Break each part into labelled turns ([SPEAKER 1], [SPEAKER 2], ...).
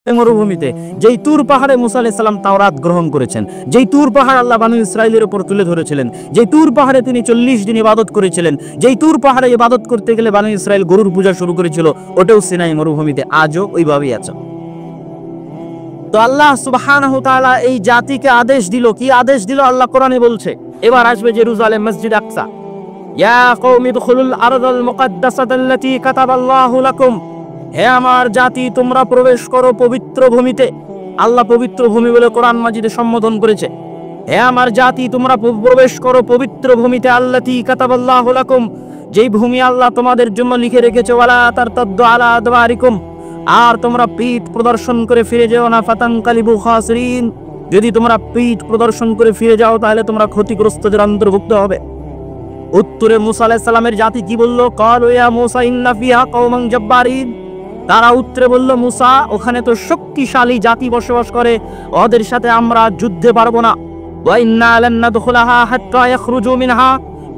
[SPEAKER 1] মরুভূমিতে, যেই তুর পাহাড়ে মুসা আলাইহিস সালাম তাওরাত গ্রহণ করেছেন, যেই তুর পাহাড় আল্লাহ বনী ইসরাইলের উপর তুলে ধরেছিলেন, যেই তুর পাহাড়ে তিনি 40 দিন ইবাদত করেছিলেন, যেই তুর পাহাড়ে ইবাদত করতে গেলে বনী ইসরাইল গরুর পূজা শুরু করেছিল, ওটাও সিনাই মরুভূমিতে আজও ওইভাবেই আছে। তো আল্লাহ সুবহানাহু ওয়া তাআলা এই জাতিকে আদেশ দিল, কি আদেশ দিল আল্লাহ কোরআনে বলছে, এবার আসবে জেরুজালেম, মসজিদ আকসা। ইয়া কওমি দুখুলুল আরদাল মুকাদ্দাসাতাল্লাতী কাতাবাল্লাহু লাকুম, হে আমার জাতি তোমরা প্রবেশ করো পবিত্র ভূমিতে। আল্লাহ পবিত্র ভূমি বলে কোরআন মাজিদে সম্বোধন করেছে। হে আমার জাতি তোমরা প্রবেশ করো পবিত্র ভূমিতে, আল্লাতী কাতাবাল্লাহু লাকুম, যেই ভূমি আল্লাহ তোমাদের জন্য লিখে রেখেছে, ওয়ালা তারতাদ্দু আলা আদবারিকুম, আর তোমরা পিঠ প্রদর্শন করে ফিরে যেও না, ফাতানকালিবু খাসিরিন, যদি তোমরা পিঠ প্রদর্শন করে ফিরে যাও তাহলে তোমরা ক্ষতিগ্রস্তদের অন্তর্ভুক্ত হবে। উত্তরে মুসা আলাইহিস সালামের জাতি কি বলল? ক্বালু ইয়া মুসা ইন্না ফিহা কওমান জাব্বারিন, তারা উত্তরে বলল, মুসা ওখানে তো শক্তিশালী জাতি বসবাস করে, ওদের সাথে আমরা যুদ্ধে পারবো না। ওয়া ইন্না লান নাদখুলাহা হাত্তা ইয়াখরুজু মিনহা,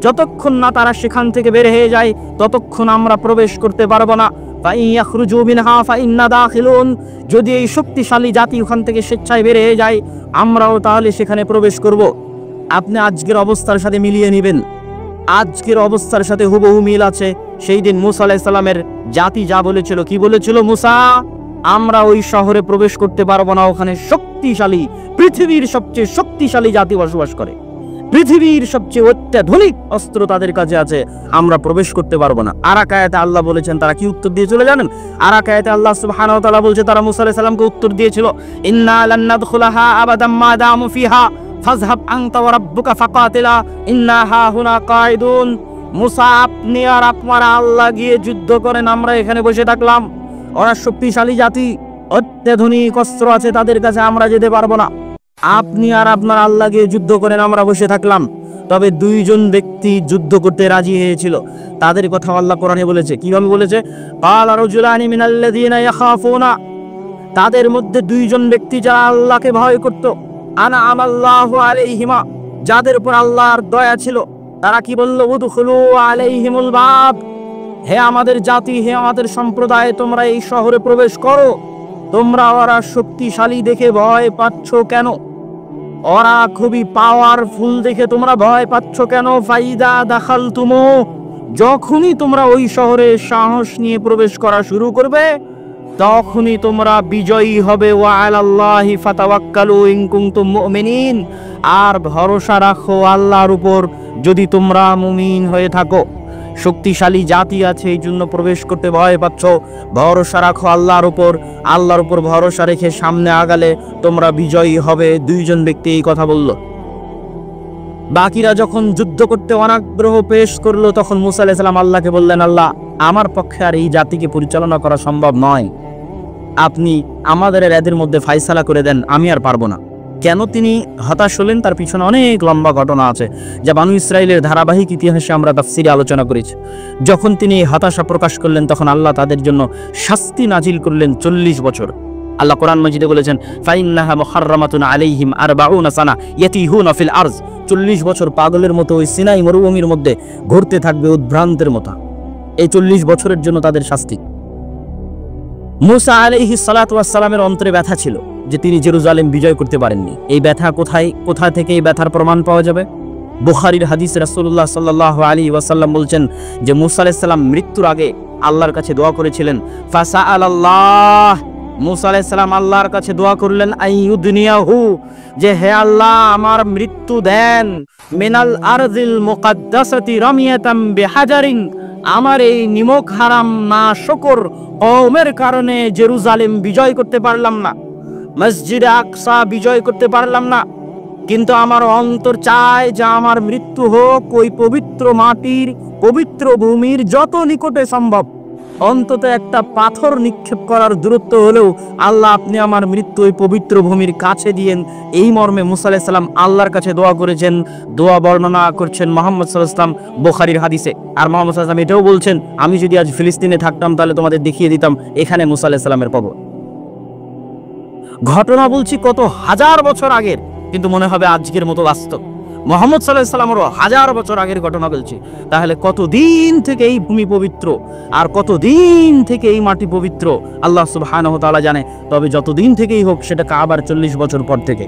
[SPEAKER 1] যতক্ষণ না তারা সেখান থেকে বের হয়ে যায় ততক্ষণ আমরা প্রবেশ করতে পারবো না। ফা ইন ইয়াখরুজু মিনহা ফা ইন্না দাখিলুন, যদি এই শক্তিশালী জাতি ওখান থেকে স্বেচ্ছায় বের হয়ে যায় আমরাও তাহলে সেখানে প্রবেশ করব। আপনি আজকের অবস্থার সাথে মিলিয়ে নেবেন, আজকের অবস্থার সাথে হুবহু মিল আছে। সেই দিন মুসা আলাইহিস সালামের জাতি যা বলেছিল, কি বলেছিল? মুসা আমরা ওই শহরে প্রবেশ করতে পারবো না, ওখানে শক্তিশালী, পৃথিবীর সবচেয়ে শক্তিশালী জাতি বসবাস করে, পৃথিবীর সবচেয়ে অত্যাধুনিক অস্ত্র তাদের কাছে আছে, আমরা প্রবেশ করতে পারবো না। আর এক আয়াতে আল্লাহ বলেছেন তারা কি উত্তর দিয়ে চলে জানেন? আর এক আয়াতে আল্লাহ সুবহানাহু ওয়া তাআলা বলছে তারা মুসা আলাইহিস সালামকে উত্তর দিয়েছিল, ইন্না লান নাদখুলাহা আবাদাম মা দামু ফিহা ফাযহাব আনতা ওয়া রাব্বুকা ফাকাতিলা ইন্না হাহুনা কাঈদুন, মুসা আপনি আর আপনার আল্লাহ গিয়ে যুদ্ধ করেন, আমরা এখানে বসে থাকলাম। ওরা শক্তিশালী জাতি, অত্যাধুনিক অস্ত্র আছে তাদের কাছে, আমরা যেতে পারবো না। আপনি আর আপনার আল্লাহ গিয়ে যুদ্ধ করেন, আমরা বসে থাকলাম। তবে দুইজন ব্যক্তি যুদ্ধ করতে রাজি হয়েছিল, তাদের কথা আল্লাহ কোরআনে বলেছে। কিভাবে বলেছে? ক্বালা রাজুলানি মিনাল্লাযীনা ইয়াখাফুনা, তাদের মধ্যে দুইজন ব্যক্তি যারা আল্লাহকে ভয় করত, আনআমাল্লাহু আলাইহিমা, যাদের উপর আল্লাহর দয়া ছিল, তারা কি বলল? উদখুলু আলাইহিমুল বাব, হে আমাদের জাতি, হে আমাদের সম্প্রদায়, তোমরা এই শহরে প্রবেশ করো। তোমরা ওরা শক্তিশালী দেখে ভয় পাচ্ছ কেন? ওরা খুবই পাওয়ারফুল দেখে তোমরা ভয় পাচ্ছ কেন? ফাইদা দাখালতুমু, যখনই তোমরা ওই শহরে সাহস নিয়ে প্রবেশ করা শুরু করবে তখনই তোমরা বিজয়ী হবে। ওয়া আলাল্লাহি ফাতাওয়াক্কালু ইন কুনতুম মুমিনিন, আর ভরসা রাখো আল্লাহর উপর যদি তোমরা মুমিন হয়ে থাকো। শক্তিশালী জাতি আছে এই জন্য প্রবেশ করতে ভয় পাচ্ছ, ভরসা রাখো আল্লাহর উপর, আল্লাহর উপর ভরসা রেখে সামনে আগালে তোমরা বিজয়ী হবে। দুইজন ব্যক্তি এই কথা বলল। বাকিরা যখন যুদ্ধ করতে অনাগ্রহ পেশ করলো তখন মুসা আলাইহিস সালাম আল্লাহকে বললেন, আল্লাহ আমার পক্ষে আর এই জাতিকে পরিচালনা করা সম্ভব নয়, আপনি আমাদের এদের মধ্যে ফায়সালা করে দেন, আমি আর পারবো না। কেন তিনি হতাশ হলেন তার পিছনে অনেক লম্বা ঘটনা আছে, যা বনী ইসরাইলের ধারাবাহিক ইতিহাসে আমরা তাফসীরে আলোচনা করেছি। যখন তিনি হতাশা প্রকাশ করলেন তখন আল্লাহ তাদের জন্য শাস্তি নাজিল করলেন 40 বছর। আল্লাহ কোরআন মাজিদে বলেছেন, ফাইন্নাহা মুহাররামাতুন আলাইহিম 40 সানা ইয়াতিহুনা ফিল আরজ, 40 বছর পাগলের মতো ওই সিনাই মরুভূমির মধ্যে ঘুরতে থাকবে উদ্ভ্রান্তের মতো। এই 40 বছরের জন্য তাদের শাস্তি। মুসা আলাইহিস সালাতু ওয়াস সালামের অন্তরে ব্যথা ছিল যে তিনি জেরুজালেম বিজয় করতে পারেননি। এই ব্যথা কোথা থেকে এই ব্যথার প্রমাণ পাওয়া যাবে? বুখারীর হাদিস, রাসূলুল্লাহ সাল্লাল্লাহু আলাইহি ওয়াসাল্লাম বলছেন যে মুসা আলাইহিস সালাম মৃত্যুর আগে আল্লাহর কাছে দোয়া করেছিলেন। ফাসাআলাল্লাহ, মুসা আলাইহিস সালাম আল্লাহর কাছে দোয়া করলেন, আইয়ুদনিয়াহু, যে হে আল্লাহ আমার মৃত্যু দেন, মিনাল আরজিল মুকাদ্দাসাতি রামিয়াতাম বিহাজারিন, আমার এই নিমক হারাম না শকর কওমের কারণে জেরুজালেম বিজয় করতে পারলাম না, মসজিদে আকসা বিজয় করতে পারলাম না, কিন্তু আমার অন্তর চায় যে আমার মৃত্যু হোক ওই পবিত্র মাটির, পবিত্র ভূমির যত নিকটে সম্ভব, অন্তত একটা পাথর নিক্ষেপ করার দূরত্ব হলেও আল্লাহ আপনি আমার মৃত্যু ওই পবিত্র ভূমির কাছে দিয়েন। এই মর্মে মুসা আলাইহিস সালাম আল্লাহর কাছে দোয়া করেছেন। দোয়া বর্ণনা করছেন মুহাম্মদ সাল্লাল্লাহু আলাইহি ওয়াসাল্লাম বুখারীর হাদিসে। আর মুহাম্মদ সাল্লাল্লাহু আলাইহি ওয়াসাল্লাম এটাও বলছেন, আমি যদি আজ ফিলিস্তিনে থাকতাম তাহলে তোমাদের দেখিয়ে দিতাম এখানে মুসা আলাইহিস সালামের কবর। ঘটনা বলছি কত হাজার বছর আগের, কিন্তু মনে হবে আজকের মতো বাস্তব। মুহাম্মদ সাল্লাল্লাহু আলাইহি সাল্লামেরও হাজার বছর আগের ঘটনা বলছি। তাহলে কতদিন থেকে এই ভূমি পবিত্র আর কতদিন থেকে এই মাটি পবিত্র আল্লাহ সুবহানাহু ওয়া তাআলা জানে। তবে যতদিন থেকেই হোক সেটা কাবার 40 বছর পর থেকে।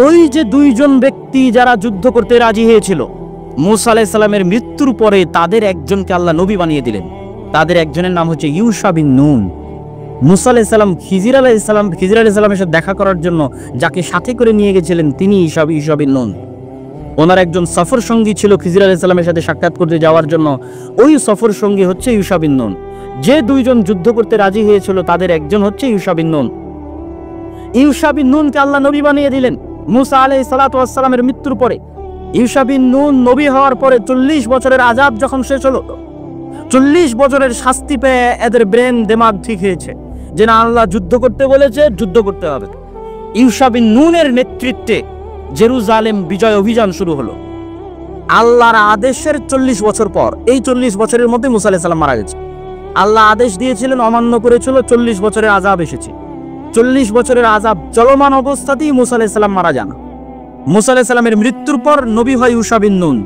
[SPEAKER 1] ওই যে দুইজন ব্যক্তি যারা যুদ্ধ করতে রাজি হয়েছিল মূসা আলাইহিস সালামের মৃত্যুর পরে, তাদের একজনকে আল্লাহ নবী বানিয়ে দিলেন। তাদের একজনের নাম হচ্ছে ইউশা বিন নুন। মূসা আলাইহিস সালাম খিজির আলাইহিস সালামের সাথে দেখা করার জন্য যাকে সাথে করে নিয়ে গেছিলেন তিনি ইউশা বিন নুন। ওনার একজন সফর সঙ্গী ছিল খিজির আলাইহিস সালামের সাথে সাক্ষাৎ করতে যাওয়ার জন্য, ওই সফর সঙ্গী হচ্ছে ইউশা বিন নুন। যে দুইজন যুদ্ধ করতে রাজি হয়েছিল তাদের একজন হচ্ছে ইউশা বিন নুন। ইউশা বিন নুনকে আল্লাহ নবী বানিয়ে দিলেন মূসা আলাইহিস সালাতু ওয়াস সালামের মৃত্যুর পরে। ইউশা বিন নুন নবী হওয়ার পরে 40 বছরের আযাব যখন শেষ হলো, 40 বছরের শাস্তি পেয়ে এদের ব্রেন দিমাগ ঠিক হয়েছে যে না, আল্লাহ যুদ্ধ করতে বলেছে, যুদ্ধ করতে হবে। ইউশা বিন নুনের নেতৃত্বে জেরুজালেম বিজয় অভিযান শুরু হলো। আল্লাহর আদেশের 40 বছর পর, এই 40 বছরের মধ্যে মূসা আলাইহিস সালাম মারা গেছে। আল্লাহ আদেশ দিয়েছিলেন, অমান্য করেছিল, 40 বছরের আযাব এসেছে। 40 বছরের আযাব চলমান অবস্থাতেই মূসা আলাইহিস সালাম মারা যান। মূসা আলাইহিস সালামের মৃত্যুর পর নবী হয় ইউশা বিন নুন।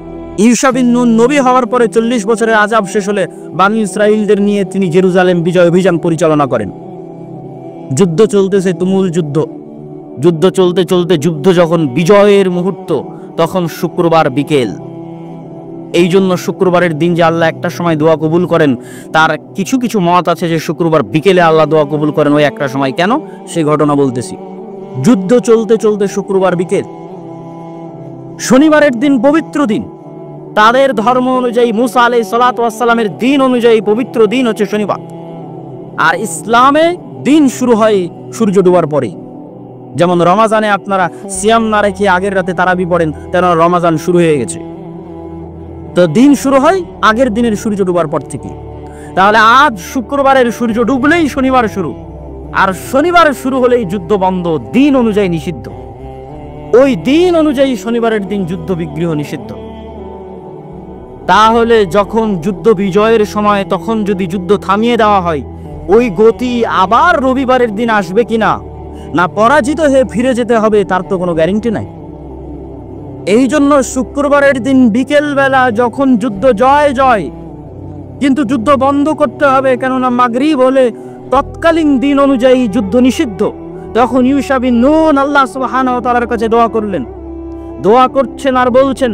[SPEAKER 1] ইউশা বিন নুন নবী হওয়ার পরে 40 বছরের আযাব শেষ হলে বনী ইসরাইলদের নিয়ে তিনি জেরুজালেম বিজয় অভিযান পরিচালনা করেন। যুদ্ধ চলতেছে, তুমুল যুদ্ধ। যুদ্ধ চলতে চলতে যুদ্ধ যখন বিজয়ের মুহূর্ত, তখন শুক্রবার বিকেল। এই জন্য শুক্রবারের দিন যে আল্লাহ একটা সময় দোয়া কবুল করেন, তার কিছু কিছু মত আছে যে শুক্রবার বিকেলে আল্লাহ দোয়া কবুল করেন ওই একটা সময়। কেন সেই ঘটনা বলতেছি। যুদ্ধ চলতে চলতে শুক্রবার বিকেল, শনিবারের দিন পবিত্র দিন। তাদের ধর্ম অনুযায়ী মূসা আলাইহিস সালাতু ওয়াস সালামের দিন অনুযায়ী পবিত্র দিন হচ্ছে শনিবার। আর ইসলামে দিন শুরু হয় সূর্য ডোবার পরে। যেমন রমাজানে আপনারা সিয়াম না রেখে আগের রাতে তারাবি পড়েন, তেন রমাজান শুরু হয়ে গেছে। তো দিন শুরু হয় আগের দিনের সূর্য ডোবার পর থেকে। তাহলে আজ শুক্রবারের সূর্য ডুবলেই শনিবার শুরু, আর শনিবার শুরু হলেই যুদ্ধ বন্ধ, দিন অনুযায়ী নিষিদ্ধ। ওই দিন অনুযায়ী শনিবারের দিন যুদ্ধ বিগ্রহ নিষিদ্ধ। তাহলে যখন যুদ্ধ বিজয়ের সময়, তখন যদি যুদ্ধ থামিয়ে দেওয়া হয়, ওই গতি আবার রবিবারের দিন আসবে কিনা, না পরাজিত হয়ে ফিরে যেতে হবে, তার তো কোনো গ্যারান্টি নাই। এই জন্য শুক্রবারের দিন বিকেল বেলা যখন যুদ্ধ জয় জয়, কিন্তু যুদ্ধ বন্ধ করতে হবে, কেননা মাগরিব হলে তৎকালীন দিন অনুযায়ী যুদ্ধ নিষিদ্ধ। তখন ইউশা বিন নুন আল্লাহ সুবহানাহু ওয়া তাআলার কাছে দোয়া করলেন। দোয়া করছেন আর বলছেন,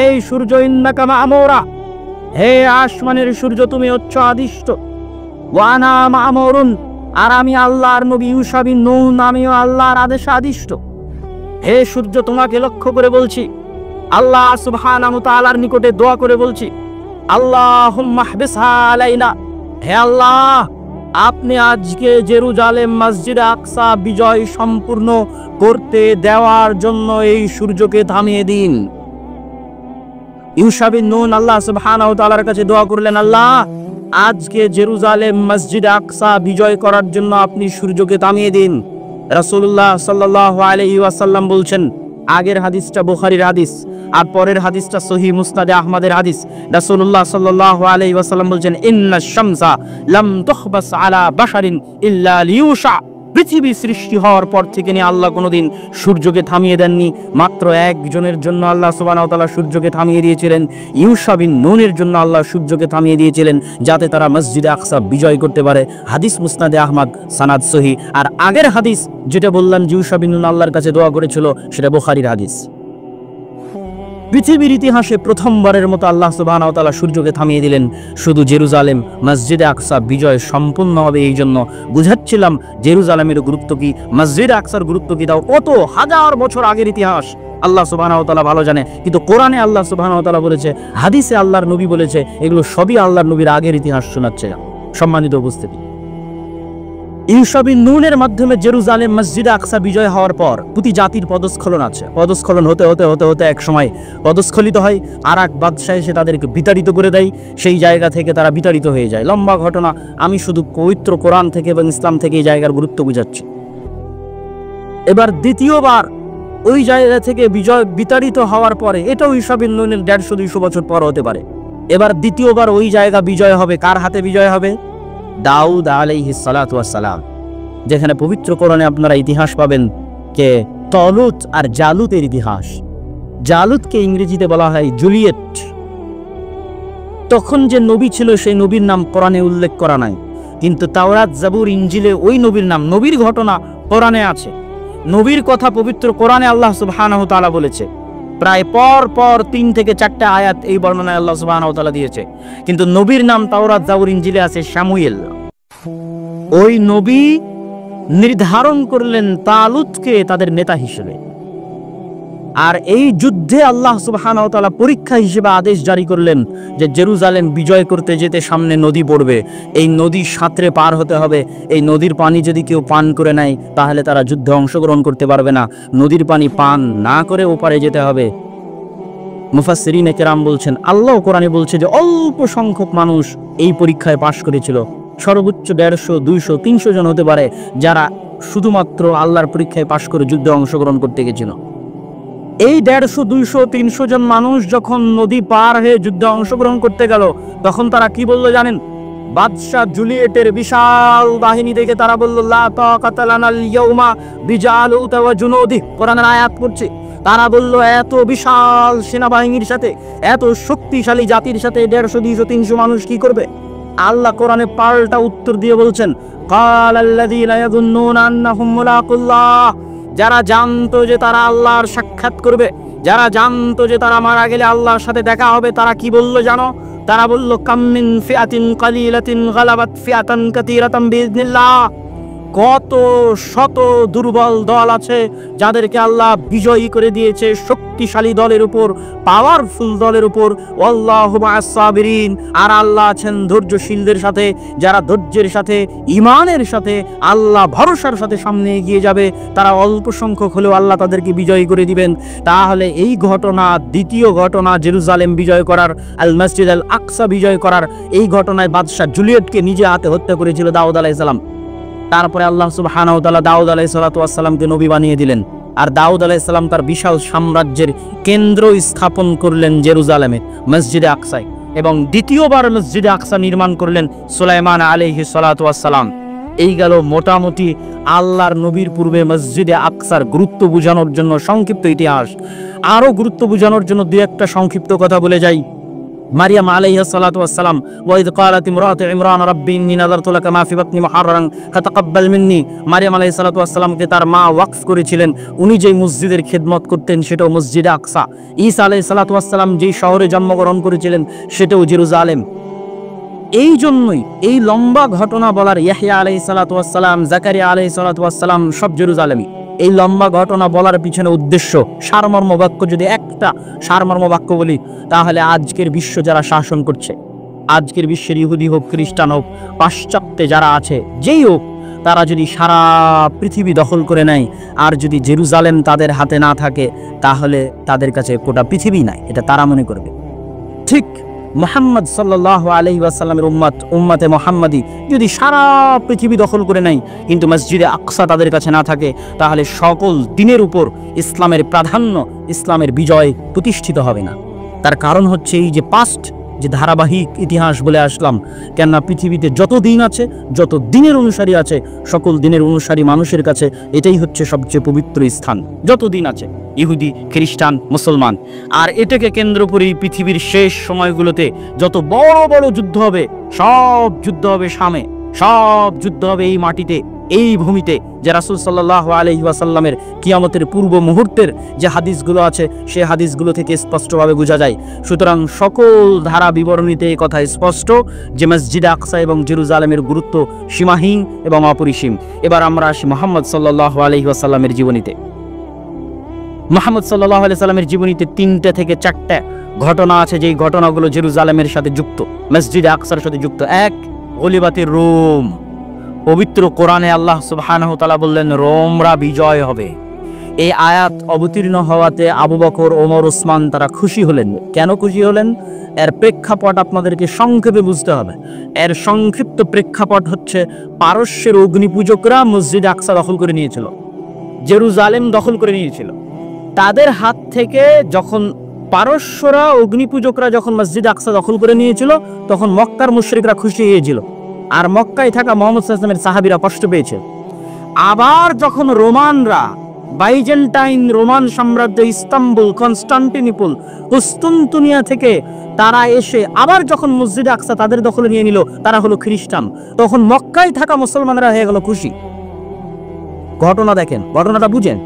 [SPEAKER 1] এই সূর্য ইন্নাকা মা'মুরা, হে আসমানের সূর্য তুমি হচ্ছ আদিষ্ট, ওয়া আনা মা'মুরুন, আর আমি আল্লাহর নবী ইউশা বিন নুন, আমিও আল্লাহর আদেশে আদিষ্ট। হে সূর্য তোমাকে লক্ষ্য করে বলছি, আল্লাহ সুবহানাহু ওয়া তাআলার নিকটে দোয়া করে বলছি, আল্লাহুম্মা হবিসহা আলাইনা, হে আল্লাহ আপনি আজকে জেরুজালেম মসজিদে আকসা বিজয় সম্পূর্ণ করতে দেওয়ার জন্য এই সূর্যকে থামিয়ে দিন। ইউশা বিন নুন আল্লাহ সুবহানাহু ওয়া তাআলার কাছে দোয়া করলেন, আল্লাহ আজকে জেরুজালেম মসজিদে আকসা বিজয় করার জন্য আপনি সূর্যকে থামিয়ে দিন। রাসূলুল্লাহ সাল্লাল্লাহু আলাইহি ওয়াসাল্লাম বলছেন, আগের হাদিসটা বুখারীর হাদিস আর পরের হাদিসটা সহিহ মুসনাদে আহমদের হাদিস। রাসূলুল্লাহ সাল্লাল্লাহু আলাইহি ওয়াসাল্লাম বলছেন, ইন্নাশ শামসা লাম তুখবাস আলা বাশারিন ইল্লা লিউশা, পৃথিবী সৃষ্টি হওয়ার পর থেকে নিয়ে আল্লাহ কোনোদিন সূর্যকে থামিয়ে দেননি। মাত্র একজনের জন্য আল্লাহ সুবহানাহু ওয়া তাআলা সূর্যকে থামিয়ে দিয়েছিলেন, ইউশা বিন নুনের জন্য আল্লাহ সূর্যকে থামিয়ে দিয়েছিলেন, যাতে তারা মসজিদে আকসা বিজয় করতে পারে। হাদিস মুসনাদে আহমদ, সানাদ সহিহ। আর আগের হাদিস যেটা বললাম ইউশা বিন নুন আল্লাহর কাছে দোয়া করেছিল, সেটা বুখারীর হাদিস। পৃথিবীর ইতিহাসে প্রথমবারের মতো আল্লাহ সুবহানাহু ওয়া তাআলা সূর্যকে থামিয়ে দিলেন শুধু জেরুজালেম মসজিদে আকসা বিজয় সম্পূর্ণ হবে। এই জন্য বুঝাচ্ছিলাম জেরুজালেমের গুরুত্ব কি, মসজিদে আকসার গুরুত্ব কি, তাও কত হাজার বছর আগের ইতিহাস আল্লাহ সুবহানাহু ওয়া তাআলা ভালো জানে। কিন্তু কোরআনে আল্লাহ সুবহানাহু ওয়া তাআলা বলেছে, হাদিসে আল্লাহর নবী বলেছে, এগুলো সবই আল্লাহর নবীর আগের ইতিহাস শোনাচ্ছে। সম্মানিত উপস্থিতি, ইউশা বিন নুনের মাধ্যমে জেরুজালেম মসজিদে আকসা বিজয় হওয়ার পর প্রতি জাতির পদস্খলন আছে। পদস্খলন হতে হতে হতে হতে এক সময় পদস্খলিত হয়, আর এক বাদশাহ এসে তাদেরকে বিতাড়িত করে দেয়। সেই জায়গা থেকে তারা বিতাড়িত হয়ে যায়। লম্বা ঘটনা, আমি শুধু পবিত্র কোরআন থেকে এবং ইসলাম থেকে এই জায়গার গুরুত্ব বুঝাচ্ছি। এবার দ্বিতীয়বার ওই জায়গা থেকে বিতাড়িত হওয়ার পরে, এটাও ইউশা বিন নুনের 150-200 বছর পর হতে পারে। এবার দ্বিতীয়বার ওই জায়গা বিজয় হবে। কার হাতে বিজয় হবে? দাউদ আলাইহিস সালাতু ওয়াস সালাম। যেখানে পবিত্র কোরআনে আপনারা ইতিহাস পাবেন কে তলুত আর জালুতের ইতিহাস। জালুতকে ইংরেজিতে বলা হয় জুলিয়েট। তখন যে নবী ছিল সেই নবীর নাম কোরআনে উল্লেখ করা নাই, কিন্তু তাওরাত, জাবুর, ইনজিলে ওই নবীর নাম, নবীর ঘটনা কোরআনে আছে। নবীর কথা পবিত্র কোরআনে আল্লাহ সুবহানাহু ওয়া তাআলা বলেছে। প্রায় পর 3 থেকে 4টা আয়াত এই বর্ণনায় আল্লাহ সুবহানাহু ওয়া তাআলা দিয়েছে, কিন্তু নবীর নাম তাওরাত, জাবুর, ইনজিলে আছে শামুয়েল। ওই নবী নির্ধারণ করলেন তালুতকে তাদের নেতা হিসেবে। আর এই যুদ্ধে আল্লাহ সুবহানাহু ওয়া তাআলা পরীক্ষা হিসেবে আদেশ জারি করলেন যে জেরুজালেম বিজয় করতে যেতে সামনে নদী পড়বে, এই নদী সাঁতরে পার হতে হবে। এই নদীর পানি যদি কেউ পান করে নেয় তাহলে তারা যুদ্ধে অংশগ্রহণ করতে পারবে না, নদীর পানি পান না করে ওপারে যেতে হবে। মুফাসসিরিনে কেরাম বলছেন, আল্লাহ কোরআনে বলছে যে অল্প সংখ্যক মানুষ এই পরীক্ষায় পাশ করেছিল। সর্বোচ্চ 150, 200, 300 জন হতে পারে যারা শুধুমাত্র আল্লাহর পরীক্ষায় পাশ করে যুদ্ধে অংশগ্রহণ করতে গেছিল। এই 150, 200, 300 জন মানুষ যখন নদী পার হয়ে যুদ্ধে অংশগ্রহণ করতে গেল, তখন তারা কি বলল জানেন? বাদশাহ জুলিয়েটের বিশাল বাহিনী দেখে তারা বলল, লা তাকাতা লানাল ইয়াউমা বিজালুত ওয়া জুনুদি। কোরআনের আয়াত পড়ছে। তারা বলল, এত বিশাল সেনাবাহিনীর সাথে, এত শক্তিশালী জাতির সাথে 150, 200, 300 মানুষ কি করবে? আল্লাহ কোরআনে পাল্টা উত্তর দিয়ে বলছেন, ক্বালাল্লাযীনা ইয়াযুন্নুনা আন্নাহুম মুলাকুল্লাহ। যারা জানতো যে তারা আল্লাহর সাক্ষাৎ করবে, যারা জানতো যে তারা মারা গেলে আল্লাহর সাথে দেখা হবে, তারা কি বলল জানো? তারা বলল, কাম মিন ফিআতিন কালিলাতিন গালাবাত ফিআতান কাতীরাতাম বিইذনিল্লাহ। কত শত দুর্বল দল আছে যাদেরকে আল্লাহ বিজয়ী করে দিয়েছে শক্তিশালী দলের উপর, পাওয়ারফুল দলের উপর। আল্লাহু মা'আস সাবিরিন। আর আল্লাহ আছেন ধৈর্যশীলদের সাথে, যারা ধৈর্যের সাথে, ঈমানের সাথে, আল্লাহ ভরসার সাথে সামনে এগিয়ে যাবে, তারা অল্প সংখ্যক হলেও আল্লাহ তাদেরকে বিজয়ী করে দিবেন। তাহলে এই ঘটনা, দ্বিতীয় ঘটনা জেরুজালেম বিজয় করার, আল মসজিদ আল আকসা বিজয় করার, এই ঘটনায় বাদশাহ জুলিয়েটকে নিজে হাতে হত্যা করেছিল দাউদ আলাইহিস সালাম। তারপরে আল্লাহ সুবহানাহু ওয়া তাআলা দাউদ আলাইহিস সালামকে নবী বানিয়ে দিলেন। আর দাউদ আলাইহিস সালাম তার বিশাল সাম্রাজ্যের কেন্দ্র স্থাপন করলেন জেরুজালেমে, মসজিদে আকসায়। এবং দ্বিতীয়বার মসজিদে আকসা নির্মাণ করলেন সুলাইমান আলাইহিস সালাম। এই গেল মোটামুটি আল্লাহর নবীর পূর্বে মসজিদে আকসার গুরুত্ব বোঝানোর জন্য সংক্ষিপ্ত ইতিহাস। আরো গুরুত্ব বোঝানোর জন্য দুই একটা সংক্ষিপ্ত কথা বলে যাই। মারিয়াম আলাইহিস সালাম, ওয়া ইয ক্বালাত ইমরাতু ইমরান রাব্বি ইন্নী নাযারতু লাকা মা ফি বাতনি মুহাররারান ফাতাকাব্বাল মিন্নি। মারিয়াম আলাইহিস সালামকে তার মা ওয়াকফ করেছিলেন। উনি যেই মসজিদের খেদমত করতেন সেটাও মসজিদে আকসা। ঈসা আলাইহিস সালাম যেই শহরে জন্মগ্রহণ করেছিলেন সেটাও জেরুজালেম। এই জন্যই এই লম্বা ঘটনা বলার, ইয়াহইয়া আলাইহিস সালাম, জাকারিয়া আলাইহিস সালাম সব জেরুজালেমই। এই লম্বা ঘটনা বলার পিছনে উদ্দেশ্য, সারমর্ম বাক্য যদি একটা সারমর্ম বাক্য বলি, তাহলে আজকের বিশ্ব যারা শাসন করছে, আজকের বিশ্বের ইহুদি হোক, খ্রিস্টান হোক, পাশ্চাত্যে যারা আছে, যেই হোক, তারা যদি সারা পৃথিবী দখল করে নেয় আর যদি জেরুজালেম তাদের হাতে না থাকে, তাহলে তাদের কাছে গোটা পৃথিবী নাই, এটা তারা মনে করবে। ঠিক মুহাম্মদ সাল্লাল্লাহু আলাইহি ওয়াসাল্লামের উম্মতে মুহাম্মাদি যদি সারা পৃথিবী দখল করে নেয় কিন্তু মসজিদে আকসা তাদের কাছে না থাকে, তাহলে সকল দিনের উপর ইসলামের প্রাধান্য, ইসলামের বিজয় প্রতিষ্ঠিত হবে না। তার কারণ হচ্ছে এই যে পাস্ট, যে ধারাবাহিক ইতিহাস বলে আসলাম, কেননা পৃথিবীতে যত দিন আছে, যত দিনের অনুসারী আছে, সকল দিনের অনুসারী মানুষের কাছে এটাই হচ্ছে সবচেয়ে পবিত্র স্থান। যত দিন আছে, ইহুদি, খ্রিস্টান, মুসলমান। আর এটাকে কেন্দ্র করেই পৃথিবীর শেষ সময়গুলোতে যত বড় বড় যুদ্ধ হবে, সব যুদ্ধ হবে শামে, সব যুদ্ধ হবে এই মাটিতে, এই ভূমিতে, যে রাসূল সাল্লাল্লাহু আলাইহি ওয়াসাল্লামের কিয়ামতের পূর্ব মুহূর্তের যে হাদিসগুলো আছে, সেই হাদিসগুলো থেকে স্পষ্টভাবে বোঝা যায়। সুতরাং সকল ধারা বিবরণীতে এই কথা স্পষ্ট যে মসজিদে আকসা এবং জেরুজালেমের গুরুত্ব সীমাহীন এবং অপরিসীম। এবার আমরা আসি মুহাম্মদ সাল্লাল্লাহু আলাইহি ওয়াসাল্লামের জীবনীতে। মুহাম্মদ সাল্লাল্লাহু আলাইহি ওয়াসাল্লামের জীবনীতে 3টে থেকে 4টে ঘটনা আছে, যেই ঘটনাগুলো জেরুজালেমের সাথে যুক্ত, মসজিদে আকসার সাথে যুক্ত। 1, গলিবাতির রোম। পবিত্র কোরআনে আল্লাহ সুবহানাহু ওয়া তাআলা বললেন, রোমরা বিজয় হবে। এই আয়াত অবতীর্ণ হওয়াতে আবু বকর, ওমর, ওসমান তারা খুশি হলেন। কেন খুশি হলেন? এর প্রেক্ষাপট আপনাদেরকে সংক্ষেপে বুঝতে হবে। এর সংক্ষিপ্ত প্রেক্ষাপট হচ্ছে, পারস্যের অগ্নিপূজকরা মসজিদে আকসা দখল করে নিয়েছিল, জেরুজালেম দখল করে নিয়েছিল। তাদের হাত থেকে যখন পারস্যরা, অগ্নিপূজকরা যখন মসজিদে আকসা দখল করে নিয়েছিল, তখন মক্কার মুশরিকরা খুশি হয়েছিল, আর মক্কায় থাকা মুহাম্মদ সাল্লাল্লাহু আলাইহি ওয়াসাল্লামের সাহাবীরা কষ্ট পেয়েছে। আবার যখন রোমানরা বাইজেন্টাইন রোমান সাম্রাজ্য, ইস্তাম্বুল, কনস্টান্টিনোপল, কুস্তুনতুনিয়া থেকে তারা এসে আবার যখন মসজিদে আকসা তাদের দখলে নিয়ে নিল, তারা হলো খ্রিস্টান, তখন মক্কায় থাকা মুসলমানরা হয়ে গেল খুশি। ঘটনা দেখেন, ঘটনাটা বুঝেন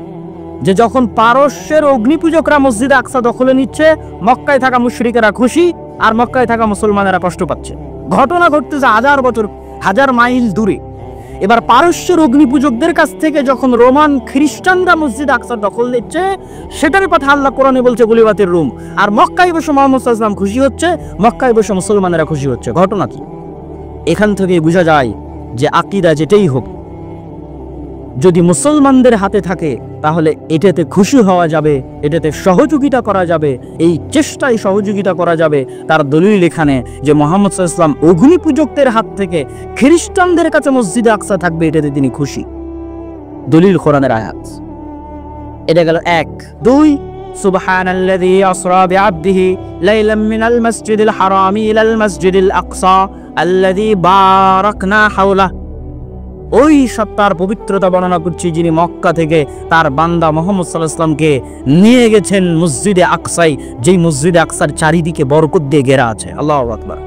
[SPEAKER 1] যে যখন পারস্যের অগ্নিপূজকরা মসজিদে আকসা দখলে নিচ্ছে, মক্কায় থাকা মুশরিকেরা খুশি, আর মক্কায় থাকা মুসলমানেরা কষ্ট পাচ্ছে। ঘটনা ঘটতেছে 1000 বছর, 1000 মাইল দূরে। এবার পারস্যের অগ্নিপূজকদের কাছ থেকে যখন রোমান খ্রিস্টানরা মসজিদ আকসার দখল নিচ্ছে, সেটার কথা আল্লাহ কোরআনে বলছে গলিবাতের রুম। আর মক্কায় বসে মুহাম্মদ সাল্লাল্লাহু আলাইহি ওয়াসাল্লাম খুশি হচ্ছে, মক্কায় বসে মুসলমানেরা খুশি হচ্ছে। ঘটনা কি? এখান থেকে বোঝা যায় যে আকীদা যেটাই হোক, যদি মুসলমানদের হাতে থাকে তাহলে এটাতে খুশি হওয়া যাবে, এটাতে সহযোগিতা করা যাবে, এই চেষ্টায় সহযোগিতা করা যাবে। তার দলিল এখানে যে মুহাম্মদ সাল্লাল্লাহু আলাইহি ওয়াসাল্লাম অগ্নিপূজকদের হাত থেকে খ্রিস্টানদের কাছে মসজিদে আকসা থাকবে, এটাতে তিনি খুশি। দলিল কোরআনের আয়াত। এটা গেল 1। 2, সুবহানাল্লাযী আসরা বিআবদিহি লাইলাম মিনাল মাসজিদিল হারামি ইলাল মাসজিদিল আকসা আল্লাযী বারাকনা হাওলা। ওই সত্তার পবিত্রতা বর্ণনা করছি যিনি মক্কা থেকে তার বান্দা মুহাম্মদ সাল্লাল্লাহু আলাইহি ওয়াসাল্লামকে নিয়ে গেছেন মসজিদে আকসায়, যেই মসজিদে আকসার চারিদিকে বরকত দিয়ে ঘেরা আছে। আল্লাহু আকবার।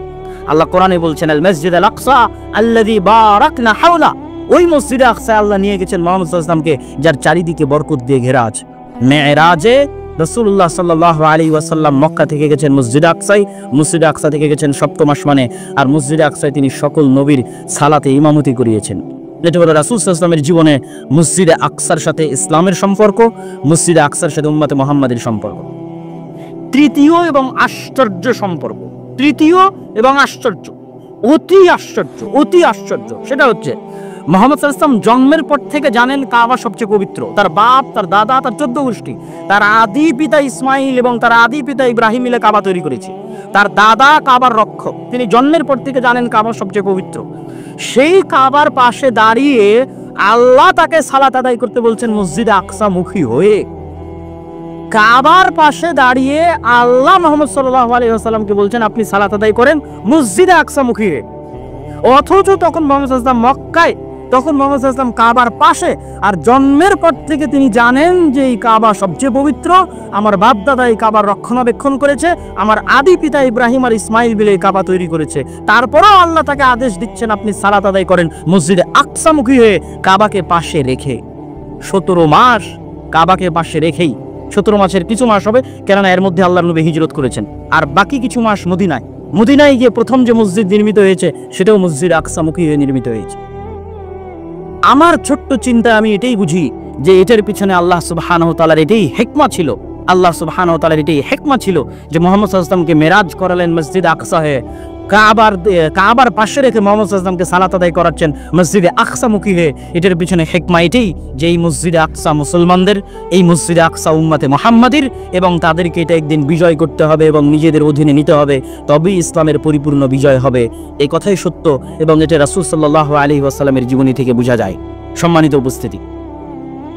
[SPEAKER 1] আল্লাহ কোরআনে বলছেন আল মাসজিদুল আকসা আল্লাযী বারাকনা হাওলা। ওই মসজিদে আকসায় আল্লাহ নিয়ে গেছেন মুহাম্মদ সাল্লাল্লাহু আলাইহি ওয়াসাল্লামকে, যার চারিদিকে বরকত দিয়ে ঘেরা আছে। মেরাজে রাসূলুল্লাহ সাল্লাল্লাহু আলাইহি ওয়াসাল্লাম মক্কা থেকে গেছেন মসজিদে আকসায়, মসজিদে আকসা থেকে গেছেন সপ্তম আসমানে, আর মসজিদে আকসায় তিনি সকল নবীর সালাতে ইমামতি করিয়েছেন। এটা হলো রাসূল সাল্লাল্লাহু আলাইহি ওয়াসাল্লামের জীবনে মসজিদে আকসার সাথে ইসলামের সম্পর্ক, মসজিদে আকসার সাথে উম্মতে মুহাম্মাদের সম্পর্ক। তৃতীয় এবং আশ্চর্য সম্পর্ক, তৃতীয় এবং আশ্চর্য, অতি আশ্চর্য, অতি আশ্চর্য, সেটা হচ্ছে মুহাম্মদ সাল্লাল্লাহু আলাইহি ওয়াসাল্লাম জন্মের পর থেকে জানেন কাবা সবচেয়ে পবিত্র। তার বাপ, তার দাদা, তার 14 গোষ্ঠী, তার আদি পিতা ইসমাইল এবং তার আদি পিতা ইব্রাহিম মিলে কাবা তৈরি করেছে। তার দাদা কাবার রক্ষক, তিনি জন্মের পর থেকে জানেন কাবা সবচেয়ে পবিত্র। সেই কাবার পাশে দাঁড়িয়ে আল্লাহ তাকে সালাত আদায় করতে বলছেন মসজিদে আকসা মুখী হয়ে। কাবার পাশে দাঁড়িয়ে আল্লাহ মুহাম্মদ সাল্লাল্লাহু আলাইহি ওয়াসাল্লামকে বলছেন আপনি সালাত আদায় করেন মসজিদে আকসা মুখী হয়ে। অথচ তখন মুহাম্মদ সাল্লাল্লাহু আলাইহি ওয়াসাল্লাম মক্কায়, তখন মুহাম্মদ সাল্লাল্লাহু আলাইহি ওয়াসাল্লাম কাবার পাশে, আর জন্মের পর থেকে তিনি জানেন যে এই কাবা সবচেয়ে পবিত্র। আমার বাপ দাদা এই কাবার রক্ষণাবেক্ষণ করেছে, আমার আদি পিতা ইব্রাহিম আর ইসমাইল মিলে এই কাবা তৈরি করেছে। তারপরেও আল্লাহ তাকে আদেশ দিচ্ছেন আপনি সালাত আদায় করেন মসজিদে আকসামুখী হয়ে, কাবাকে পাশে রেখে। 17 মাস কাবাকে পাশে রেখেই, 17 মাসের কিছু মাস হবে, কেননা এর মধ্যে আল্লাহর নবী হিজরত করেছেন, আর বাকি কিছু মাস মদিনায় গিয়ে প্রথম যে মসজিদ নির্মিত হয়েছে সেটাও মসজিদ আকসামুখী হয়ে নির্মিত হয়েছে। আমার ছোট্ট চিন্তা আমি এটাই বুঝি যে এটার পিছনে আল্লাহ সুবহানাহু ওয়া তাআলার এটাই হিকমা ছিল, আল্লাহ সুবহানাহু ওয়া তাআলার এটাই হিকমা ছিল যে মুহাম্মদ সাল্লাল্লাহু আলাইহি ওয়াসাল্লামকে মেরাজ করালেন মসজিদ আকসা হয়ে, কাবার পাশে রেখে মুহাম্মদ সাল্লাল্লাহু আলাইহি ওয়াসাল্লামকে সালাত আদায় করাচ্ছেন মসজিদে আকসামুখী হয়ে। এটার পিছনে হিকমা এটাই যে এই মসজিদে আকসা মুসলমানদের, এই মসজিদে আকসা উম্মতে মুহাম্মাদির, এবং তাদেরকে এটা একদিন বিজয় করতে হবে এবং নিজেদের অধীনে নিতে হবে, তবেই ইসলামের পরিপূর্ণ বিজয় হবে। এই কথাই সত্য এবং এটা রাসূল সাল্লাল্লাহু আলাইহি ওয়াসাল্লামের জীবনী থেকে বোঝা যায়। সম্মানিত উপস্থিতি,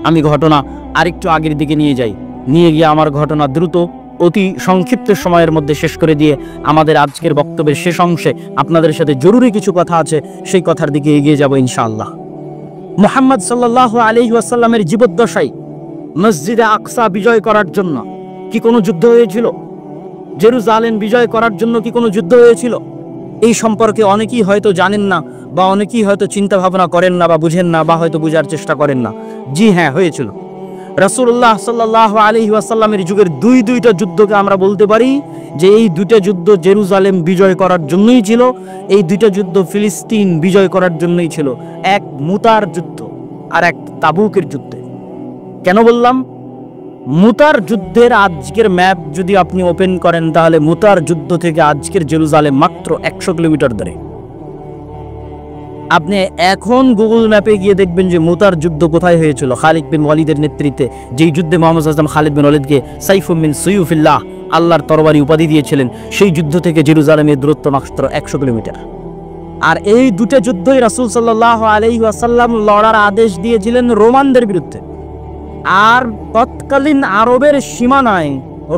[SPEAKER 1] আমি ঘটনা আরেকটু আগের দিকে নিয়ে গিয়ে আমার ঘটনা দ্রুত অতি সংক্ষিপ্ত সময়ের মধ্যে শেষ করে দিয়ে আমাদের আজকের বক্তব্যের শেষ অংশে আপনাদের সাথে জরুরি কিছু কথা আছে, সেই কথার দিকে এগিয়ে যাব ইনশাআল্লাহ। মুহাম্মদ সাল্লাল্লাহু আলাইহি ওয়াসাল্লামের জীবদ্দশায় মসজিদে আকসা বিজয় করার জন্য কি কোনো যুদ্ধ হয়েছিল? জেরুজালেম বিজয় করার জন্য কি কোনো যুদ্ধ হয়েছিল? এই সম্পর্কে অনেকেই হয়তো জানেন না, বা অনেকেই হয়তো চিন্তা ভাবনা করেন না, বা বুঝেন না, বা হয়তো বুঝার চেষ্টা করেন না। জি হ্যাঁ, হয়েছিল। রাসূলুল্লাহ সাল্লাল্লাহু আলাইহি ওয়াসাল্লামের যুগের দুইটা যুদ্ধকে আমরা বলতে পারি যে এই দুইটা যুদ্ধ জেরুজালেম বিজয় করার জন্যই ছিল, এই দুইটা যুদ্ধ ফিলিস্তিন বিজয় করার জন্যই ছিল। এক মুতার যুদ্ধ আর এক তাবুকের যুদ্ধ। কেন বললাম? মুতার যুদ্ধের আজকের ম্যাপ যদি আপনি ওপেন করেন তাহলে মুতার যুদ্ধ থেকে আজকের জেরুজালেম মাত্র 100 কিলোমিটার দূরে। আপনি এখন গুগল ম্যাপে গিয়ে দেখবেন যে মুতার যুদ্ধ কোথায় হয়েছিল। খালিদ বিন ওয়ালিদের নেতৃত্বে, যেই যুদ্ধে মুহাম্মদ সাল্লাল্লাহু আলাইহি ওয়াসাল্লাম খালিদ বিন ওয়ালিদকে সাইফুম মিন সুয়ুফিল্লাহ, আল্লাহর তরবারি উপাধি দিয়েছিলেন, সেই যুদ্ধ থেকে জেরুজালেমের দূরত্ব মাত্র 100 কিলোমিটার। আর এই দুটো যুদ্ধই রাসূল সাল্লাল্লাহু আলাইহি ওয়াসাল্লাম লড়ার আদেশ দিয়েছিলেন রোমানদের বিরুদ্ধে। আর তৎকালীন আরবের সীমানায়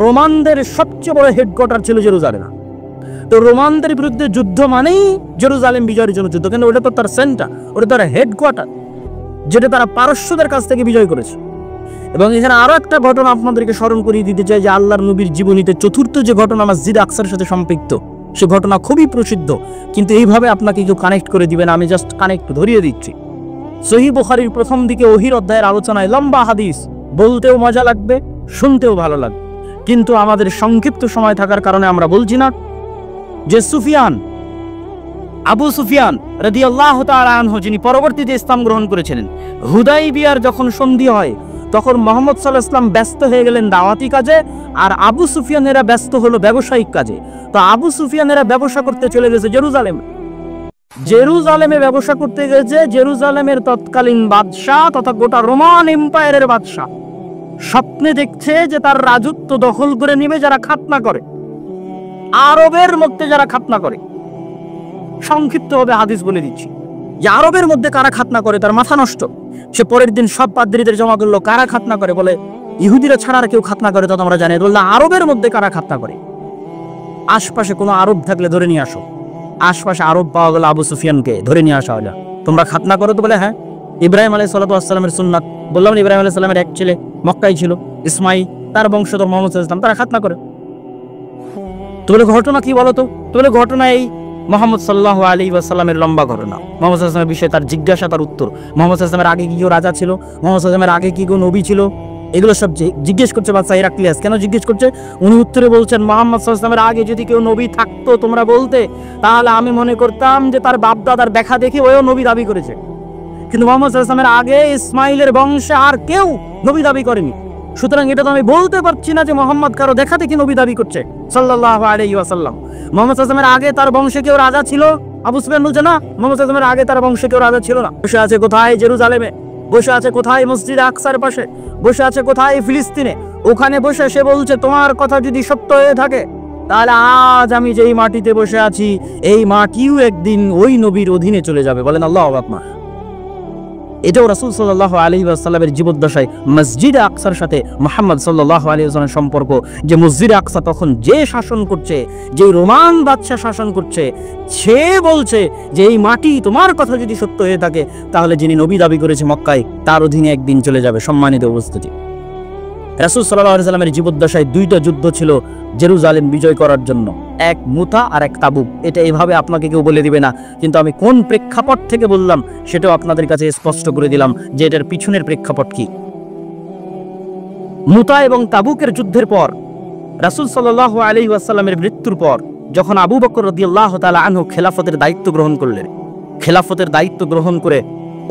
[SPEAKER 1] রোমানদের সবচেয়ে বড় হেডকোয়ার্টার ছিল জেরুজালেম। তো রোমানদের বিরুদ্ধে যুদ্ধ মানেই জেরুজালেম বিজয়ের জন্য যুদ্ধ, কিন্তু ওটা তো তার সেন্টার, ওটা তার হেডকোয়ার্টার, যেটা তারা পারস্যদের কাছ থেকে বিজয় করেছে। এবং এখানে আরো একটা ঘটনা আপনাদেরকে স্মরণ করিয়ে দিতে চাই যে আল্লাহর নবীর জীবনীতে চতুর্থ যে ঘটনা মসজিদ আকসার সাথে সম্পৃক্ত, সে ঘটনা খুবই প্রসিদ্ধ, কিন্তু এইভাবে আপনাকে কেউ কানেক্ট করে দিবেন, আমি জাস্ট কানেক্ট ধরিয়ে দিচ্ছি। সহিহ বুখারীর প্রথম দিকে ওহির অধ্যায়ের আলোচনায় লম্বা হাদিস, বলতেও মজা লাগবে, শুনতেও ভালো লাগবে, কিন্তু আমাদের সংক্ষিপ্ত সময় থাকার কারণে আমরা বলছি না। যে আবু সুফিয়ান রাদিয়াল্লাহু তাআলা আনহু, যিনি পরবর্তীতে ইসলাম গ্রহণ করেছিলেন, হুদাইবিয়ার যখন সন্ধি হয় তখন মুহাম্মদ সাল্লাল্লাহু আলাইহি ওয়াসাল্লাম ব্যস্ত হয়ে গেলেন দাওয়াতি কাজে, আর আবু সুফিয়ানেরা ব্যস্ত হলো ব্যবসায়িক কাজে। তো আবু সুফিয়ানেরা ব্যবসা করতে চলে গেছে জেরুজালেমে ব্যবসা করতে গেছে। জেরুজালেমের তৎকালীন বাদশাহ তথা গোটা রোমান এম্পায়ারের বাদশাহ স্বপ্নে দেখছে যে তার রাজত্ব দখল করে নেবে যারা খাতনা করে, আরবের মধ্যে যারা খাতনা করে। সংক্ষিপ্তভাবে হাদিস বলে দিচ্ছি যে আরবের মধ্যে কারা খাতনা করে তার মাথা নষ্ট। সে পরের দিন সব পাদ্রীদের জমা করলো, কারা খাতনা করে, বলে ইহুদিরা ছাড়া আর কেউ খাতনা করে তা তোমরা জানো? বললাম আরবের মধ্যে কারা খাতনা করে, আশপাশে কোনো আরব থাকলে ধরে নিয়ে আসো। আশপাশে আরব পাওয়া গেল, আবু সুফিয়ানকে ধরে নিয়ে আসা হলো। তোমরা খাতনা করো? তো বলে হ্যাঁ। ইব্রাহিম আলাইহিস সালাতু ওয়াস সালামের সুন্নাত, বললাম ইব্রাহিম আলাইহিস সালামের এক ছেলে মক্কায় ছিল, ইসমাইল, তার বংশধর মুহাম্মদ সাল্লাল্লাহু আলাইহি ওয়াসাল্লাম, তারা খাতনা করে। তো বলে ঘটনা কি বলো তো? বলে ঘটনা এই মুহাম্মদ সাল্লাল্লাহু আলাইহি ওয়াসাল্লামের লম্বা ঘটনা। মুহাম্মদ সাল্লাল্লাহু আলাইহি ওয়াসাল্লামের বিষয়ে তার জিজ্ঞাসা, তার উত্তর, মুহাম্মদ সাল্লাল্লাহু আলাইহি ওয়াসাল্লামের আগে কি কেউ রাজা ছিল, মুহাম্মদ সাল্লাল্লাহু আলাইহি ওয়াসাল্লামের আগে কি কেউ নবী ছিল, এগুলো সব জিজ্ঞেস করছে বাদশা হিরাক্লিয়াস। কেন জিজ্ঞেস করছে? উনি উত্তরে বলছেন, মুহাম্মদ সাল্লাল্লাহু আলাইহি ওয়াসাল্লামের আগে যদি কেউ নবী থাকতো তোমরা বলতে, তাহলে আমি মনে করতাম যে তার বাপ দাদার দেখা দেখে ওও নবী দাবি করেছে, কিন্তু মুহাম্মদ সাল্লাল্লাহু আলাইহি ওয়াসাল্লামের আগে ইসমাইলের বংশে আর কেউ নবী দাবি করেনি। সুতরাং এটা তো আমি বলতে পারছি না যে মোহাম্মদ কারো দেখা দেখে নবী দাবি করছে সাল্লাল্লাহু আলাইহি ওয়াসাল্লাম। মুহাম্মদ সাল্লাল্লাহু আলাইহি ওয়াসাল্লামের আগে তার বংশে কেউ রাজা ছিল? আবু সুফিয়ান বলছে না, মুহাম্মদ সাল্লাল্লাহু আলাইহি ওয়াসাল্লামের আগে তার বংশে কেউ রাজা ছিল না। বসে আছে কোথায়? জেরুজালেমে। বসে আছে কোথায়? মসজিদ আকসার পাশে। বসে আছে কোথায়? ফিলিস্তিনে। ওখানে বসে সে বলছে, তোমার কথা যদি সত্য হয়ে থাকে তাহলে আজ আমি যেই মাটিতে বসে আছি এই মাটিও একদিন ওই নবীর অধীনে চলে যাবে। বলেন আল্লাহু আকবার। এটাও রাসূল সাল্লাল্লাহু আলাইহি ওয়াসাল্লামের জীবদ্দশায় মসজিদে আকসার সাথে মুহাম্মদ সাল্লাল্লাহু আলাইহি ওয়াসাল্লামের সম্পর্ক, যে মসজিদে আকসা তখন যে শাসন করছে, যে রোমান বাদশা শাসন করছে, সে বলছে যে এই মাটি তোমার কথা যদি সত্য হয়ে থাকে তাহলে যিনি নবী দাবি করেছে মক্কায় তার অধীনে একদিন চলে যাবে। সম্মানিত উপস্থিতি, রাসূল সাল্লাল্লাহু আলাইহি ওয়াসাল্লামের জীবদ্দশায় দুইটা যুদ্ধ ছিল জেরুজালেম বিজয় করার জন্য, এক মুতা আর এক তাবুক। এটা এইভাবে আপনাকে কেউ বলে দিবে না, কিন্তু আমি কোন প্রেক্ষাপট থেকে বললাম সেটাও আপনাদের কাছে স্পষ্ট করে দিলাম যে এটার পিছনের প্রেক্ষাপট কি। মুতা এবং তাবুকের যুদ্ধের পর রাসূল সাল্লাল্লাহু আলাইহি ওয়াসাল্লামের মৃত্যুর পর যখন আবু বকর রাদিয়াল্লাহু তাআলা আনহু খেলাফতের দায়িত্ব গ্রহণ করলেন, খেলাফতের দায়িত্ব গ্রহণ করে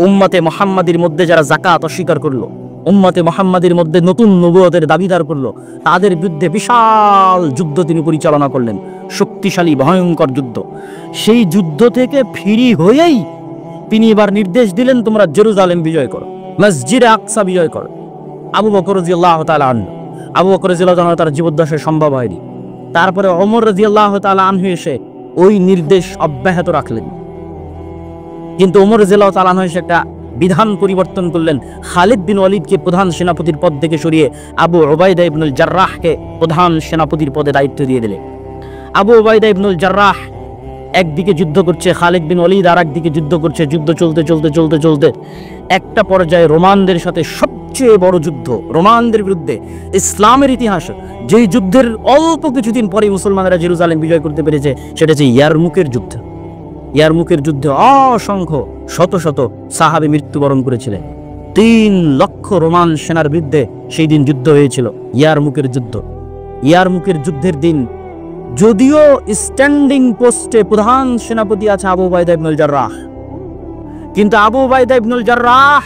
[SPEAKER 1] উম্মতে মুহাম্মাদির মধ্যে যারা যাকাত অস্বীকার করলো, উম্মতে মুহাম্মাদির মধ্যে নতুন নবুয়তের দাবিদার করলো, তাদের বিরুদ্ধে বিশাল যুদ্ধ তিনি পরিচালনা করলেন, শক্তিশালী ভয়ঙ্কর যুদ্ধ। সেই যুদ্ধ থেকে ফিরি হয়েই তিনি এবার নির্দেশ দিলেন, তোমরা জেরুজালেম বিজয় করো, মসজিদে আকসা বিজয় করো। আবু বকর রাদিয়াল্লাহু তাআলা আনহু, আবু বকর রাদিয়াল্লাহু তাআলা তার জীবদ্দশায় সম্ভব হয়নি। তারপরে ওমর রাদিয়াল্লাহু তাআলা আনহু এসে ওই নির্দেশ অব্যাহত রাখলেন, কিন্তু ওমর রাদিয়াল্লাহু তাআলা আনহু এসে একটা বিধান পরিবর্তন করলেন। খালিদ বিন ওয়ালিদকে প্রধান সেনাপতির পদ থেকে সরিয়ে আবু উবাইদা ইবনুল জাররাহকে প্রধান সেনাপতির পদে দায়িত্ব দিয়ে দিলেন। আবু উবাইদা ইবনুল জাররাহ একদিকে যুদ্ধ করছে, খালিদ বিন ওয়ালিদ আর একদিকে যুদ্ধ করছে। যুদ্ধ চলতে চলতে চলতে চলতে একটা পর্যায়ে রোমানদের সাথে সবচেয়ে বড় যুদ্ধ, রোমানদের বিরুদ্ধে ইসলামের ইতিহাস, যেই যুদ্ধের অল্প কিছুদিন পরে মুসলমানেরা জেরুজালেম বিজয় করতে পেরেছে, সেটা হচ্ছে ইয়ারমুকের যুদ্ধ। ইয়ারমুকের যুদ্ধে অসংখ্য শত শত সাহাবী মৃত্যুবরণ করেছিলেন। 3 লক্ষ রোমান সেনার বিরুদ্ধে সেই দিন যুদ্ধ হয়েছিল, ইয়ারমুকের যুদ্ধ। ইয়ারমুকের যুদ্ধের দিন যদিও স্ট্যান্ডিং পোস্টে প্রধান সেনাপতি আছে আবু উবাইদা ইবনুল জাররাহ, কিন্তু আবু উবাইদা ইবনুল জাররাহ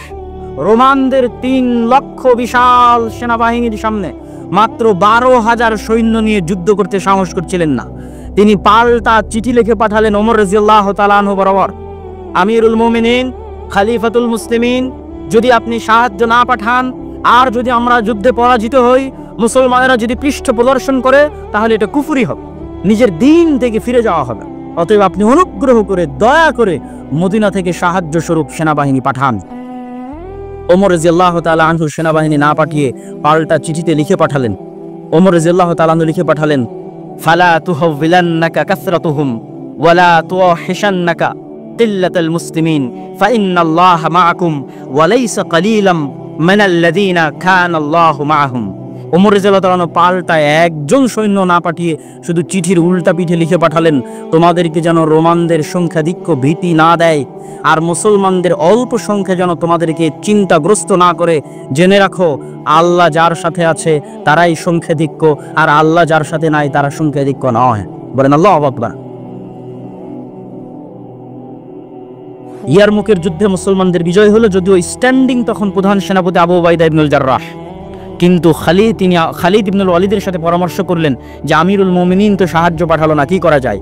[SPEAKER 1] রোমানদের 3 লক্ষ বিশাল সেনাবাহিনীর সামনে মাত্র 12,000 সৈন্য নিয়ে যুদ্ধ করতে সাহস করছিলেন না। তিনি পাল্টা চিঠি লিখে পাঠালেন ওমর রাদিয়াল্লাহু তাআলা আনহু বরাবর, আমিরুল মুমিনিন, খলিফাতুল মুসলিমিন, যদি আপনি সাহায্য না পাঠান আর যদি আমরা যুদ্ধে পরাজিত হই, মুসলমানেরা যদি পৃষ্ঠ প্রদর্শন করে, তাহলে এটা কুফরি হবে, নিজের দিন থেকে ফিরে যাওয়া হবে। অতএব আপনি অনুগ্রহ করে দয়া করে মদিনা থেকে সাহায্য স্বরূপ সেনাবাহিনী পাঠান। ওমর রাদিয়াল্লাহু তাআলা আনহু সেনাবাহিনী না পাঠিয়ে পাল্টা চিঠিতে লিখে পাঠালেন। ওমর রাদিয়াল্লাহু তাআলা আনহু লিখে পাঠালেন, ফালা তুহাওয়িলান্নাকা কাসরাতুহুম ওয়ালা তুওয়াহিশান্নাকা কিল্লাতাল মুসলিমিন ফাইন্নাল্লাহা মাআকুম ওয়া লাইসা কালিলাম মিনাল্লাযীনা কানাল্লাহু মাআহুম। ওমর রাদিয়াল্লাহু তাআলা পাল্টা একজন সৈন্য না পাঠিয়ে শুধু চিঠির উল্টা পিঠে লিখে পাঠালেন, তোমাদেরকে যেন রোমানদের সংখ্যাধিক্য ভীতি না দেয়, আর মুসলমানদের অল্প সংখ্যা যেন তোমাদেরকে চিন্তাগ্রস্ত না করে। জেনে রাখো, আল্লাহ যার সাথে আছে তারাই সংখ্যাধিক্য, আর আল্লাহ যার সাথে নাই তারা সংখ্যাধিক্য নয়। বলেন আল্লাহু আকবার। ইয়ারমুকের যুদ্ধে মুসলমানদের বিজয় হলো, যদিও স্ট্যান্ডিং তখন প্রধান সেনাপতি আবু উবাইদা ইবনুল জাররাহ। কিন্তু খালিদ ইবনুল ওয়ালিদের সাথে পরামর্শ করলেন যে আমিরুল মুমিনিন তো সাহায্য পাঠালো না, কি করা যায়?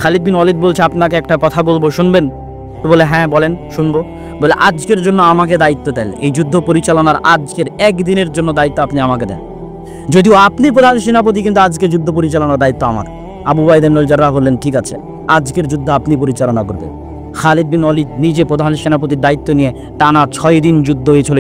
[SPEAKER 1] খালিদ বিন ওয়ালিদ বলছে, আপনাকে একটা কথা বলবো, শুনবেন? তো বলে, হ্যাঁ বলেন, শুনবো। বলে, আজকের জন্য আমাকে দায়িত্ব দেন, এই যুদ্ধ পরিচালনার আজকের একদিনের জন্য দায়িত্ব আপনি আমাকে দেন। যদিও আপনি প্রধান সেনাপতি, কিন্তু আজকে যুদ্ধ পরিচালনার দায়িত্ব আমার। আবু উবাইদা ইবনুল জাররাহ বললেন, ঠিক আছে, আজকের যুদ্ধ আপনি পরিচালনা করবেন। খালিদ বিন ওয়ালিদ নিজে প্রধান সেনাপতির দায়িত্ব নিয়ে টানা 6 দিন যুদ্ধ হয়েছিল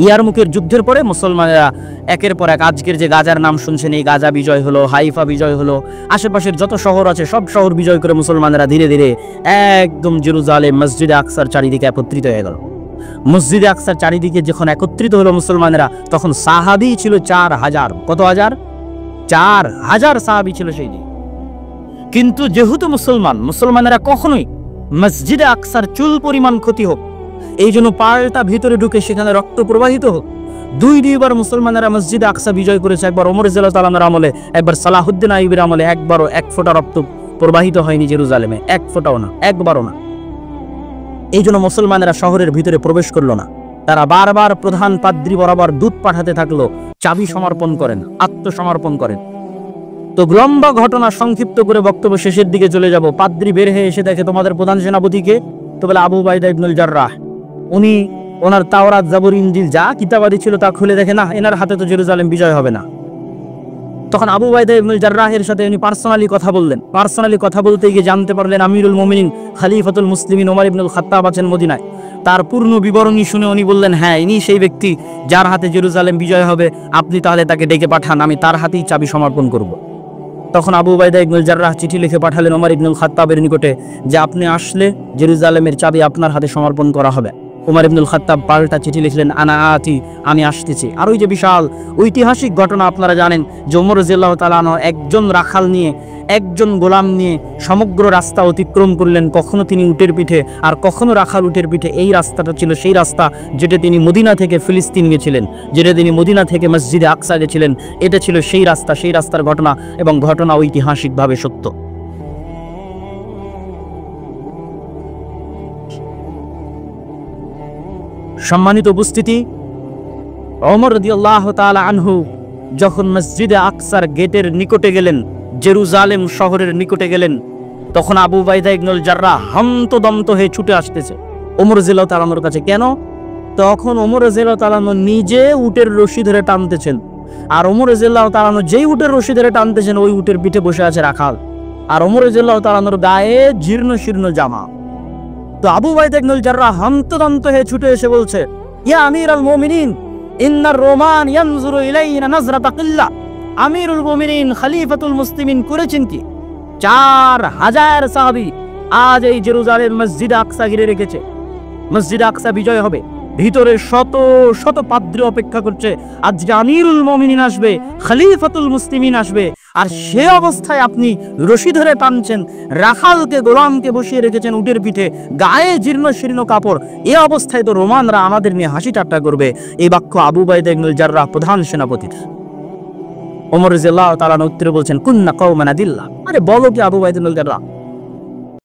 [SPEAKER 1] ইয়ারমুকের যুদ্ধের পরে মুসলমানেরা একের পর এক, আজকের যে গাজার নাম শুনছেন, এই গাজা বিজয় হলো, হাইফা বিজয় হলো, আশেপাশের যত শহর আছে সব শহর বিজয় করে মুসলমানেরা ধীরে ধীরে একদম জেরুজালেম মসজিদে আকসার চারিদিকে একত্রিত হয়ে গেল। মসজিদে আকসার চারিদিকে যখন একত্রিত হলো মুসলমানেরা, তখন সাহাবী ছিল 4000। কত হাজার? 4000 সাহাবী ছিল সেই দিন। কিন্তু যেহেতু মুসলমানেরা কখনোই মসজিদে আকসার চুল পরিমাণ ক্ষতি হোক, এই জন্য পাল্টা ভিতরে ঢুকে সেখানে রক্ত প্রবাহিত হোক, দুইবার মুসলমানেরা মসজিদে আকসা বিজয় করেছে। একবার ওমর রাদিয়াল্লাহু তাআলার আমলে, একবার সালাহুদ্দিন আইয়ুবীর আমলে। একবারও এক ফোঁটা রক্ত প্রবাহিত হয়নি জেরুজালেমে, এক ফোঁটাও না, একবারও না। এই জন্য মুসলমানেরা শহরের ভিতরে প্রবেশ করলো না। তারা বারবার প্রধান পাদ্রী বরাবর দূত পাঠাতে থাকলো, চাবি সমর্পণ করেন, আত্মসমর্পণ করেন। তো লম্বা ঘটনা সংক্ষিপ্ত করে বক্তব্য শেষের দিকে চলে যাব। পাদ্রী বের হয়ে এসে দেখে, তোমাদের প্রধান সেনাপতিকে? তো বলে, আবু উবাইদা ইবনুল জাররাহ। উনি ওনার তাওরাত, জাবুর, ইনজিল যা কিতাবাদি ছিল তা খুলে দেখে, না, এনার হাতে তো জেরুজালেম বিজয় হবে না। তখন আবু উবাইদা ইবনুল জাররাহের সাথে উনি পার্সোনালি কথা বললেন। পার্সোনালি কথা বলতে গিয়ে জানতে পারলেন আমিরুল মুমিনিন খলিফাতুল মুসলিমিন ওমর ইবনুল খাত্তাব আছেন মদিনায়। তার পূর্ণ বিবরণী শুনে উনি বললেন, হ্যাঁ, ইনি সেই ব্যক্তি যার হাতে জেরুজালেম বিজয় হবে, আপনি তাহলে তাকে ডেকে পাঠান, আমি তার হাতেই চাবি সমর্পণ করব। তখন আবু উবাইদা ইবনুল জাররাহ চিঠি লিখে পাঠালেন ওমর ইবনুল খাত্তাবের নিকটে যে আপনি আসলে জেরুজালেমের চাবি আপনার হাতে সমর্পণ করা হবে। ওমর ইবনুল খাত্তাব পাল্টা চিঠি লিখলেন, আনা আতি, আমি আসতেছি। আর ওই যে বিশাল ঐতিহাসিক ঘটনা আপনারা জানেন যে ওমর রাদিয়াল্লাহু তাআলা একজন রাখাল নিয়ে, একজন গোলাম নিয়ে সমগ্র রাস্তা অতিক্রম করলেন। কখনো তিনি উটের পিঠে, আর কখনো রাখাল উটের পিঠে। এই রাস্তাটা ছিল সেই রাস্তা যেটা তিনি মদিনা থেকে ফিলিস্তিন গেছিলেন, যেটা তিনি মদিনা থেকে মসজিদে আকসা গেছিলেন। এটা ছিল সেই রাস্তা, সেই রাস্তার ঘটনা, এবং ঘটনা ঐতিহাসিকভাবে সত্য। সম্মানিত উপস্থিতি, ওমর রাদিয়াল্লাহু তাআলা আনহু যখন মসজিদে আকসার গেটের নিকটে গেলেন, জেরুজালেম শহরের নিকটে গেলেন, তখন আবু উবাইদা ইবনুল জাররাহ হন্তদন্ত হয়ে ছুটে আসতেছে ওমর রাদিয়াল্লাহু তাআলার কাছে। কেন? তখন ওমর রাদিয়াল্লাহু তাআলা নিজে উটের রশি ধরে টানতেছেন, আর ওমর রাদিয়াল্লাহু তাআলা যেই উটের রশি ধরে টানতেছেন, ওই উটের পিঠে বসে আছে রাখাল, আর ওমর রাদিয়াল্লাহু তাআলার গায়ে জীর্ণ শীর্ণ জামা। তো আবু উবাইদা ইবনুল জাররাহ হন্তদন্ত হয়ে ছুটে এসে বলছে, ইয়া আমিরুল মুমিনিন, ইন্নার রোমান ইয়ানজুরু ইলাইনা নাজরাতা কিল্লা। আমিরুল মুমিনিন খলিফাতুল মুসলিমিন করেছেন কি? 4000 সাহাবী আজ এই জেরুজালেম মসজিদে আকসা ঘিরে রেখেছে। মসজিদে আকসা বিজয় হবে, ভিতরে শত শত পাদ্রী অপেক্ষা করছে। আজকে আমিরুল মুমিনিন আসবে, খলিফাতুল মুসলিমিন আসবে, আর সে অবস্থায় আপনি রশি ধরে টানছেন, রাখালকে, গোলামকে বসিয়ে রেখেছেন উটের পিঠে, গায়ে জীর্ণ শীর্ণ কাপড়। এই অবস্থায় তো রোমানরা আমাদের নিয়ে হাসি ঠাট্টা করবে। এই বাক্য আবু উবাইদা ইবনুল জাররাহ প্রধান সেনাপতির। ওমর রাদিয়াল্লাহু তাআলা উত্তরে বলছেন, কুন্না কওমান আদিল্লাহ। আরে বলো কি আবু উবাইদা ইবনুল জাররাহ,